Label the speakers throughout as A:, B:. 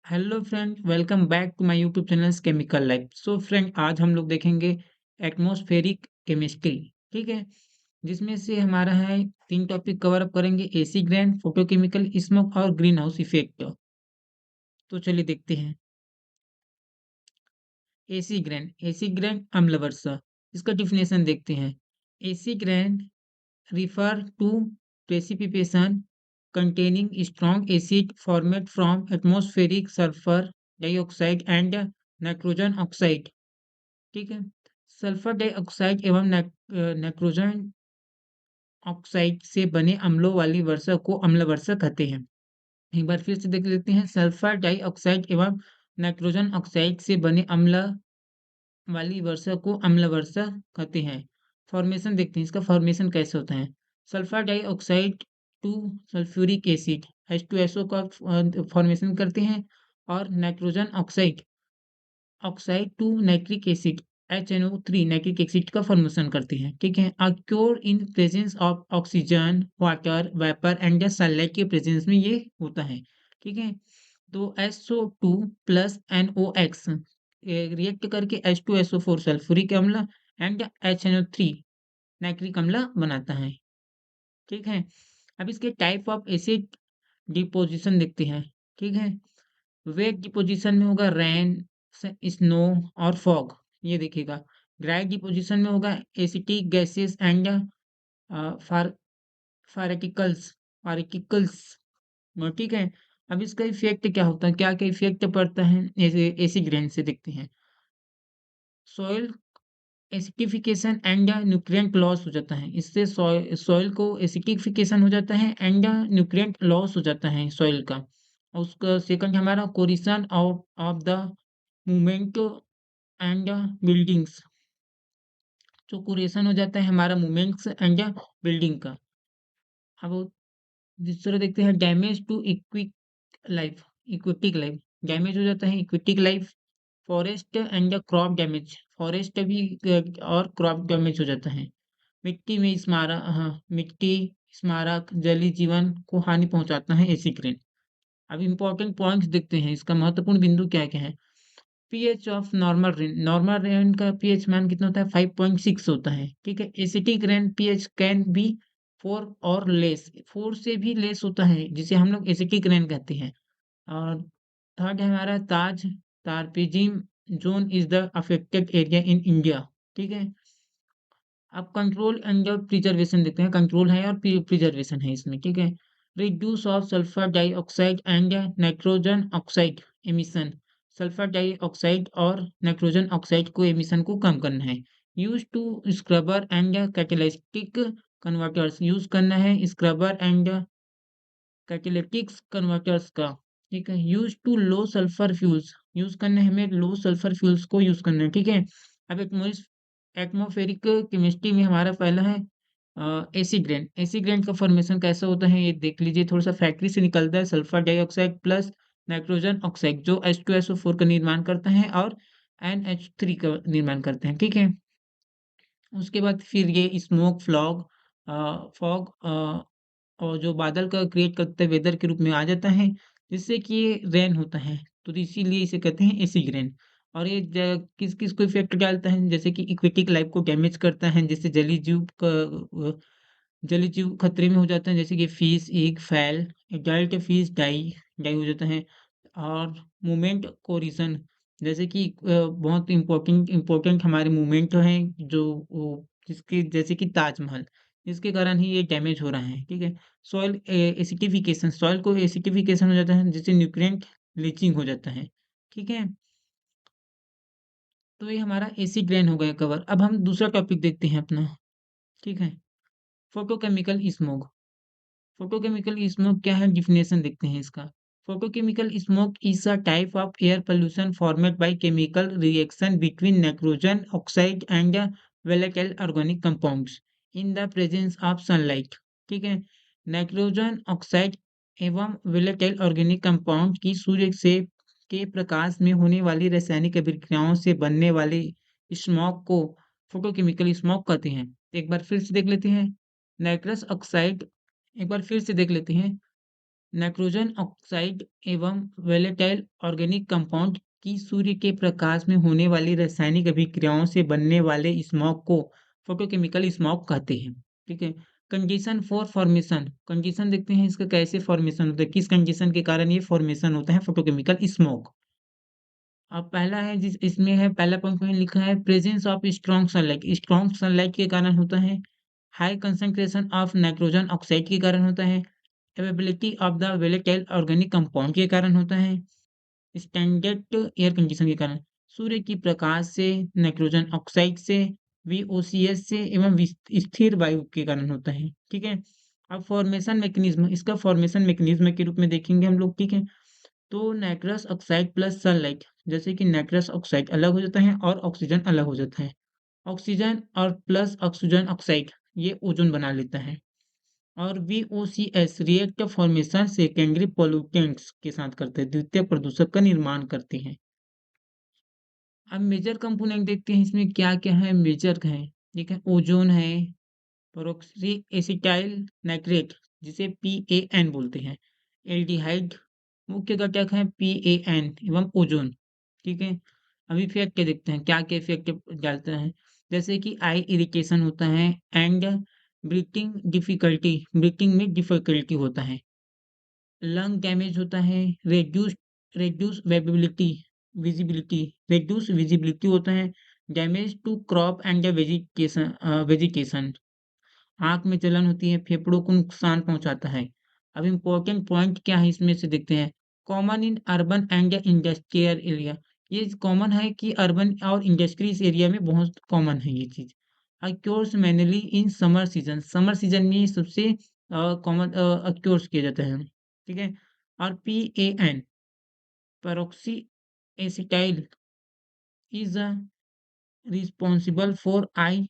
A: Hello friend, welcome back to my YouTube channel chemical life. So friend, आज हम लोग देखेंगे एटमॉस्फेरिक केमिस्ट्री। ठीक है, जिसमें से हमारा है तीन टॉपिक कवर अप करेंगे: एसी ग्रेन, फोटोकेमिकल स्मोक और ग्रीन हाउस इफेक्ट। तो चलिए देखते हैं। एसी ग्रेन अम्ल वर्षा, इसका डिफिनेशन देखते हैं। AC grain refer to precipitation containing strong acid formed from atmospheric sulfur dioxide and nitrogen oxide। ठीक है, सल्फर डाइऑक्साइड एवं नाइट्रोजन ऑक्साइड से बने अम्लों वाली वर्षा को अम्ल वर्षा कहते हैं। एक बार फिर से देख लेते हैं। सल्फर डाइऑक्साइड एवं नाइट्रोजन ऑक्साइड से बने अम्ल वाली वर्षा को अम्ल वर्षा कहते हैं। फॉर्मेशन देखते हैं, इसका फॉर्मेशन कैसे होता है। Sulphur dioxide to sulphuric acid H2SO का फॉर्मेशन करते हैं, और nitrogen oxide oxide to nitric acid HNO3 nitric acid का फॉर्मेशन करते हैं। ठीक है, occur in presence of oxygen, water vapour and sunlight के प्रेजेंस में ये होता है। ठीक है, तो SO2 प्लस NOx रिएक्ट करके H2SO4 सल्फ्यूरिक अम्ल एंड HNO3 नाइट्रिक अम्ल बनाता है। ठीक है, अब इसके टाइप ऑफ एसिड डिपोजिशन देखते हैं। ठीक है, वेट डिपोजिशन में होगा रेन, स्नो और फॉग, ये देखिएगा। ड्राई डिपोजिशन में होगा एसिटिक गैसेस एंड फार्टिकल्स पार्टिकल्स। ठीक है, अब इसका इफेक्ट क्या होता है, क्या क्या इफेक्ट पड़ता है एसी ग्रेन से देखते हैं। Soil acidification and nutrient loss हो जाता है, इससे सॉइल को एसिडिफिकेशन हो जाता है एंड न्यूट्रिएंट लॉस हो जाता है सॉइल का। उसका सेकंड हमारा correlation of of the movement and buildings, जो कोरिलेशन हो जाता है हमारा मूवमेंट्स एंड बिल्डिंग का। अब दूसरा देखते हैं, damage to aquatic life, damage हो जाता है aquatic life. Forest and crop damage, forest भी और क्रॉप डैमेज हो जाता है। मिट्टी में स्मारक, हाँ, मिट्टी, स्मारक, जलीय जीवन को हानि पहुंचाता है एसिड रेन। अब इम्पोर्टेंट पॉइंट्स देखते हैं, इसका महत्वपूर्ण बिंदु क्या क्या है। पीएच ऑफ नॉर्मल रेन का पीएच मान कितना होता है, 5.6 होता है। ठीक है, acetic rain pH can be 4 और लेस, 4 से भी लेस होता है, जिसे हम लोग एसिटिक रेन कहते हैं। और थर्ड है हमारा तारपीजिम zone is the affected area in India. ठीक है, अब कंट्रोल एंड प्रिजर्वेशन देखते हैं, कंट्रोल है और प्रिजर्वेशन है इसमें। ठीक है, reduce of sulphur dioxide and nitrogen oxide emission, sulphur dioxide और नाइट्रोजन ऑक्साइड को एमिशन को कम करना है। Use to scrubber and catalytic converters, use करना है स्क्रबर एंड कैटेलिटिक्स कन्वर्टर्स का। ठीक है, use to low sulphur fuels, use करना है हमें लो सल्फर फ्यूल्स को यूज करना है। ठीक है, अब एटमॉस्फेरिक केमिस्ट्री में हमारा पहला है एसी ग्रेन। एसी ग्रेन का फॉर्मेशन कैसा होता है ये देख लीजिए। थोड़ा सा फैक्ट्री से निकलता है sulphur dioxide plus nitrogen oxide, जो H2SO4 का निर्माण करता है और NH3 का निर्माण करते हैं। ठीक है, उसके बाद फिर ये स्मोक फॉग और जो बादल का क्रिएट करते हैं वेदर के रूप में आ जाता है, जिससे कि ये रेन होता है। तो इसीलिए इसे कहते हैं एसिड रेन। और ये किस किस को इफेक्ट डालता है, जैसे कि इक्विटिक लाइफ को डैमेज करता है, जिससे जलीय जीव खतरे में हो जाते हैं, जैसे कि फिश एग फैल, एडल्ट फिश डाई डाई हो जाता है। और मूवमेंट कोरिजन, जैसे कि बहुत इम्पोर्टेंट हमारे मूवमेंट हैं जो जिसके जैसे कि ताजमहल, जिसके कारण ही ये डैमेज हो रहा है। ठीक है, सॉइल एसिडिफिकेशन, सॉइल को एसिडिफिकेशन हो जाता है, जिससे न्यूट्रिएंट लीचिंग हो जाता है। ठीक है, तो ये हमारा एसिड रेन हो गया कवर। अब हम दूसरा टॉपिक देखते हैं अपना। ठीक है, फोटोकेमिकल स्मोक। फोटोकेमिकल स्मोक क्या है, डिफिनेशन देखते हैं इसका। Photochemical smoke is a type of air pollution formed by chemical reaction between nitrogen oxide and volatile organic compounds in the presence of sunlight। ठीक है, नाइट्रोजन ऑक्साइड एवं volatile organic compound की सूर्य से के प्रकाश में होने वाली रासायनिक अभिक्रियाओं से बनने वाले स्मोक को फोटोकेमिकल स्मोक कहते हैं। एक बार फिर से देख लेते हैं। नाइट्रस ऑक्साइड, एक बार फिर से देख लेते हैं। नाइट्रोजन ऑक्साइड एवं वोलेटाइल ऑर्गेनिक कंपाउंड की सूर्य के प्रकाश में होने वाली रासायनिक अभिक्रियाओं से बनने वाले स्मॉग को फोटोकेमिकल स्मॉग कहते हैं। ठीक है। कंडीशन फॉर फॉर्मेशन, कंडीशन देखते हैं इसका कैसे फॉर्मेशन होता है, किस कंडीशन के कारण ये फॉर्मेशन होता है फोटोकेमिकल स्मॉग। अब पहला है जिस इसमें है, पहला पॉइंट में लिखा है प्रेजेंस ऑफ स्ट्रॉन्ग सनलाइट के कारण होता है। High concentration of nitrogen oxide के कारण होता है। Availability of the volatile organic compound के कारण होता है। स्टैंडर्ड एयर कंडीशन के कारण, सूर्य की प्रकाश से, नाइट्रोजन ऑक्साइड से, वीओसीएस से एवं स्थिर वायु के कारण होता है। ठीक है। अब फॉर्मेशन मैकेनिज्म, इसका फॉर्मेशन मैकेनिज्म के रूप में देखेंगे हम लोग। ठीक है। तो नाइट्रस ऑक्साइड प्लस सनलाइट, जैसे कि नाइट्रस ऑक्साइड अलग हो जाता है और ऑक्सीजन अलग हो जाता है। ऑक्सीजन और प्लस ऑक्सीजन ऑक्साइड ये ओजोन बना लेता है। और वीओसीएस रिएक्टर फॉर्मेशन सेकेंडरी पोल्यूटेंट्स के साथ करते हैं, द्वितीय प्रदूषक का निर्माण करते हैं। अब मेजर कंपोनेंट देखते हैं इसमें क्या क्या है, मेजर है। ठीक है। ओजोन है, पेरोक्सी एसिटाइल नाइट्रेट जिसे पीएएन बोलते हैं, एल्डिहाइड, मुख्य घटक है पीएएन एवं ओजोन। ठीक है। अब इफेक्ट देखते हैं क्या क्या इफेक्ट डालता है, जैसे कि आई इरिटेशन होता है एंड ब्रीथिंग में डिफिकल्टी होता है। लंग डैमेज होता है, रेड्यूस विजिबिलिटी, रेड्यूस विजिबिलिटी होता है। Damage to crop and vegetation, आँख में जलन होती है, फेफड़ों को नुकसान पहुँचाता है। अब इम्पोर्टेंट पॉइंट क्या है इसमें से देखते हैं। Common in urban and industrial area, ये कॉमन है कि अर्बन और इंडस्ट्रीज एरिया में बहुत कॉमन है ये चीज़। अक्योर्स मैनुअली इन समर सीजन में ये सबसे कॉमन अक्योर्स किया जाता है। ठीक है। और PAN, peroxy acetyl is responsible for eye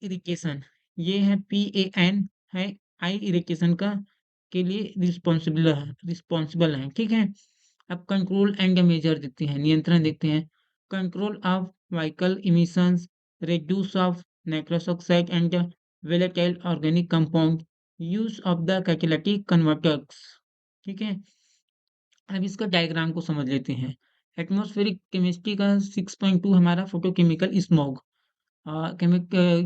A: irritation, ये है पीएएन है आई इरिटेशन का के लिए रिस्पॉन्सिबल है। ठीक है। अब कंट्रोल एंड मेजर देखते हैं, नियंत्रण देखते हैं। Control of vehicle emissions, reduce of nitrous oxide and volatile organic compound, use of the catalytic converters. ठीक है। अब इसका डायग्राम को समझ लेते हैं। एटमॉस्फेरिक केमिस्ट्री का 6.2 हमारा फोटोकेमिकल स्मॉग।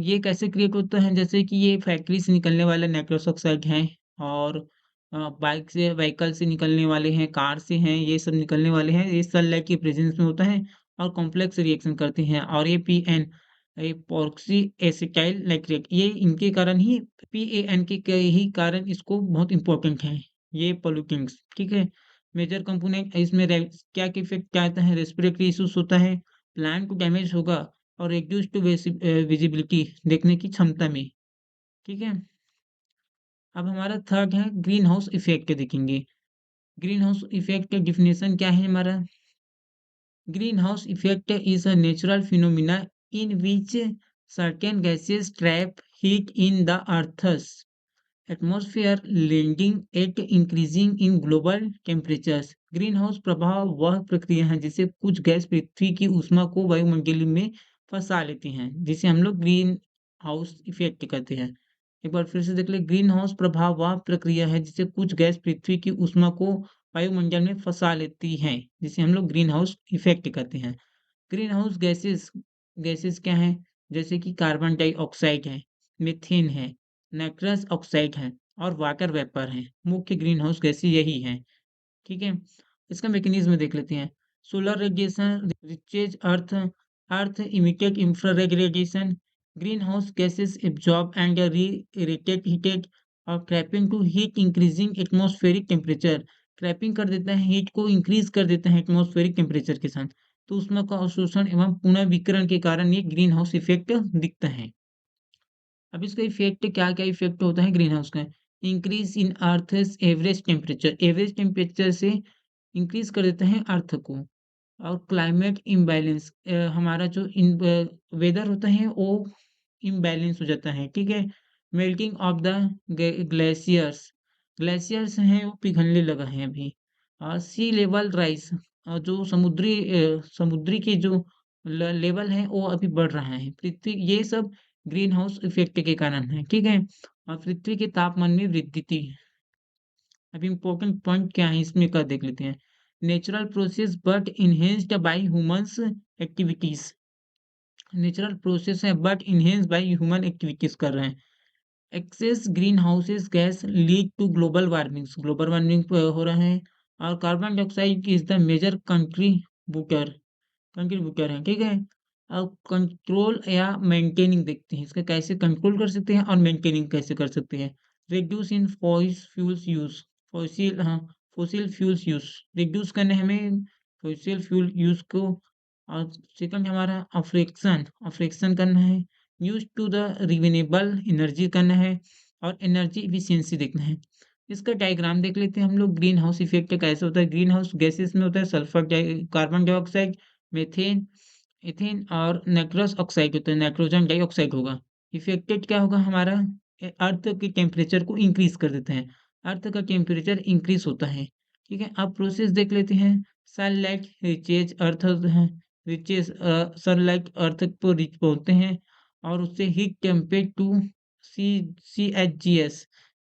A: ये कैसे क्रिएट होता है, जैसे कि ये फैक्ट्री से निकलने वाला नाइट्रस ऑक्साइड है और बाइक से व्हीकल से निकलने वाले हैं, कार से हैं, ये सब निकलने वाले हैं, ये सनलाइट के प्रेजेंस में होता है और कॉम्प्लेक्स रिएक्शन करते हैं। और ये पीएन, ये पॉक्सी एसिटाइल नाइट्रेट, ये इनके कारण ही, पीएन के ही कारण इसको बहुत इंपॉर्टेंट है ये पोल्यूटेंट्स। ठीक है। मेजर कंपोनेंट इसमें क्या इफेक्ट क्या आता है, रेस्पिरेटरी इश्यूज होता है, प्लांट को डैमेज होगा और रिड्यूस टू विजिबिलिटी, देखने की क्षमता में। ठीक है। अब हमारा थर्ड है ग्रीन हाउस इफेक्ट देखेंगे। ग्रीन हाउस इफेक्ट डेफिनेशन क्या है हमारा, green house effect is a natural phenomena in which certain gases trap heat in the earth's atmosphere lending at increasing in global temperatures. ग्रीन हाउस प्रभाव वह प्रक्रिया है जिससे कुछ गैस पृथ्वी की ऊष्मा को वायुमंडल में फंसा लेती हैं, जिसे हम लोग ग्रीन हाउस इफेक्ट कहते हैं। एक बार फिर से देख ले, ग्रीन हाउस प्रभाव वह प्रक्रिया है जिससे कुछ गैस पृथ्वी की ऊष्मा को वायुमंडल में फंसा लेती हैं, जिसे हम लोग ग्रीन हाउस इफेक्ट कहते हैं। ग्रीन हाउस गैसेस, गैसेस क्या हैं, जैसे कि कार्बन डाइऑक्साइड है, मीथेन है, नाइट्रस ऑक्साइड है और वाटर वेपर है। मुख्य ग्रीन हाउस गैसें यही हैं। ठीक है। इसका मैकेनिज्म देख लेते हैं। Solar radiation reaches earth, earth emitted infrared radiation, green house gases absorb and re radiated heated और trapping to heat increasing atmospheric temperature, trapping कर देता है, हीट को इंक्रीज कर देता है एटमॉस्फेरिक टेम्परेचर के साथ। तो ऊष्मा का अवशोषण एवं पुनर्विकिरण के कारण ये ग्रीन हाउस इफेक्ट दिखता है। अब इसका इफेक्ट क्या-क्या इफेक्ट होता है ग्रीन हाउस का? इंक्रीज इन अर्थ's एवरेज टेम्परेचर से इंक्रीज कर देते हैं अर्थ को। और क्लाइमेट इम्बैलेंस, हमारा जो वेदर होता है वो इम्बैलेंस हो जाता है। ठीक है। Melting of the glaciers, glaciers हैं वो पिघलने लगा है अभी। और सी लेवल राइज, जो समुद्री के जो लेवल है वो अभी बढ़ रहा है पृथ्वी, ये सब ग्रीन हाउस इफेक्ट के कारण है। ठीक है। और पृथ्वी के तापमान में वृद्धि थी। अब इम्पोर्टेंट पॉइंट क्या है इसमें का देख लेते हैं। Natural process but enhanced by humans activities. Natural process है but enhance by human activities कर रहे हैं। Excess green houses gas lead to global warming हो रहा है। और carbon dioxide is the major contributor है, ठीक है। अब कंट्रोल या मेंटेनिंग देखते हैं, इसका कैसे कंट्रोल कर सकते हैं और मेंटेनिंग कैसे कर सकते हैं। रिड्यूस इन फॉसिल हाँ फॉसिल फ्यूल्स यूज, रिड्यूस करना है हमें फॉसिल फ्यूल यूज को। और सेकंड हमारा अफ्रेक्शन अफ्रेक्शन करना है। Use to the renewable energy करना है। और एनर्जी इफिशियंसी देखना है। इसका डायग्राम देख लेते हैं हम लोग। ग्रीन हाउस इफेक्ट कैसे होता है। ग्रीन हाउस गैसेस में होता है कार्बन डाइऑक्साइड, मीथेन, इथेन और नाइट्रस ऑक्साइड होता है, नाइट्रोजन डाइऑक्साइड होगा। इफेक्टेड क्या होगा हमारा, अर्थ के टेम्परेचर को इंक्रीज कर देते हैं। अर्थ का टेम्परेचर इंक्रीज होता है, ठीक है। अब प्रोसेस देख लेते हैं। Sunlight reaches earth reaches sunlight earth पर रिच पहुंचते हैं और उससे heat temperate to C CHGS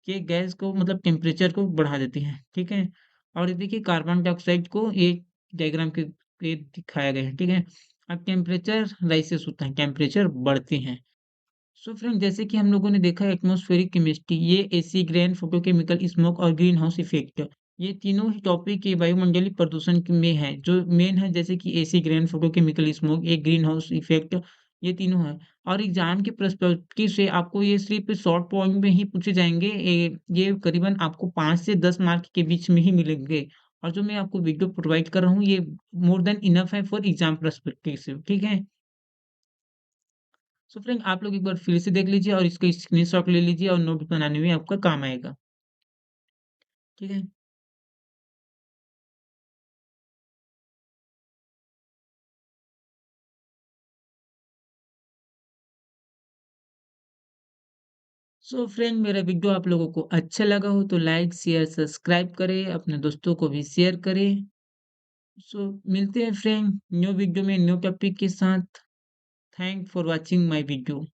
A: के गैस को मतलब टेम्परेचर को बढ़ा देती हैं, ठीक है। और ये देखिए कार्बन डाइऑक्साइड को एक डायग्राम के पे दिखाया गया है, ठीक है। अब टेम्परेचर राइसेस होता है, टेम्परेचर बढ़ते हैं। सो फ्रेंड जैसे कि हम लोगों ने देखा एटमॉस्फेरिक केमिस्ट्री, ये एसी ग्रेन फोटोकेमिकल स्मोक और ग्रीन हाउस इफेक्ट, ये तीनों ही टॉपिक ये वायुमंडलीय प्रदूषण में है जो मेन है। जैसे कि एसी ग्रेन फोटोकेमिकल स्मोक, एक ग्रीन हाउस इफेक्ट, ये तीनों है। और एग्जाम के पर्सपेक्टिव से आपको ये सिर्फ शॉर्ट पॉइंट में ही पूछे जाएंगे। ये करीबन आपको 5 से 10 मार्क के बीच में ही मिलेंगे। और जो मैं आपको वीडियो प्रोवाइड कर रहा हूँ ये मोर देन इनफ है फॉर एग्जाम पर्सपेक्टिव से, ठीक है। सो फ्रेंड आप लोग एक बार फिर से देख लीजिए और इसको स्क्रीनशॉट ले लीजिए और नोट बनाने में आपका काम आएगा, ठीक है। सो फ्रेंड मेरा वीडियो आप लोगों को अच्छा लगा हो तो लाइक शेयर सब्सक्राइब करें, अपने दोस्तों को भी शेयर करें। सो मिलते हैं फ्रेंड न्यू वीडियो में न्यू टॉपिक के साथ। Thank for watching my video.